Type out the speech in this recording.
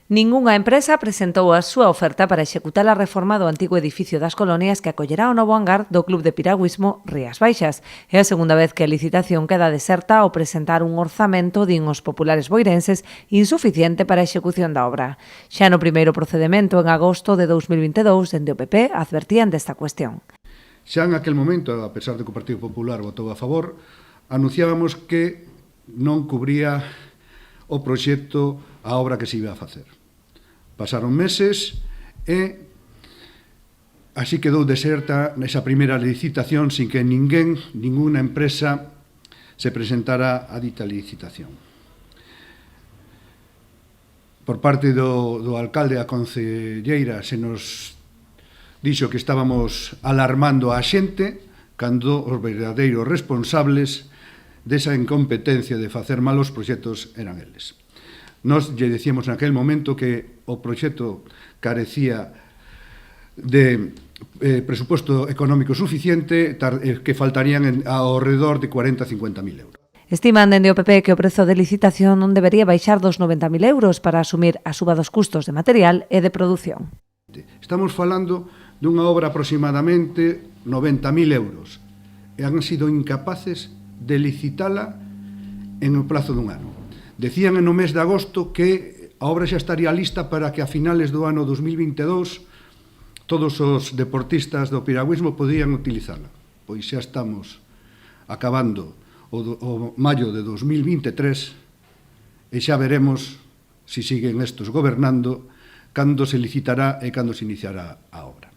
Ningunha empresa presentou a súa oferta para executar a reforma do antigo edificio das colonias que acollerá o novo hangar do Club de Piragüismo Rías Baixas. É a segunda vez que a licitación queda deserta ao presentar un orzamento, din os populares boirenses, insuficiente para a execución da obra. Xa no primeiro procedemento, en agosto de 2022, dende o PP, advertían desta cuestión. Xa en aquel momento, a pesar de que o Partido Popular votou a favor, anunciábamos que non cubría o proxecto a obra que se iba a facer. Pasaron meses e así quedou deserta esa primeira licitación sin que ninguna empresa se presentara a dita licitación. Por parte do alcalde e a concelleira se nos dixo que estábamos alarmando a xente cando os verdadeiros responsables desa incompetencia de facer malos proxectos eran eles. Nos lle dicíamos naquel momento que o proxecto carecía de presuposto económico suficiente, que faltarían ao redor de 40 a 50.000 euros. Estiman dende o PP que o prezo de licitación non debería baixar dos 90.000 euros para asumir a suba dos custos de material e de produción. Estamos falando dunha obra aproximadamente 90.000 euros e han sido incapaces de licitala en o plazo dun ano. Decían no mes de agosto que a obra xa estaría lista para que a finales do ano 2022 todos os deportistas do piragüismo podían utilizala. Pois xa estamos acabando o maio de 2023 e xa veremos se siguen estos gobernando cando se licitará e cando se iniciará a obra.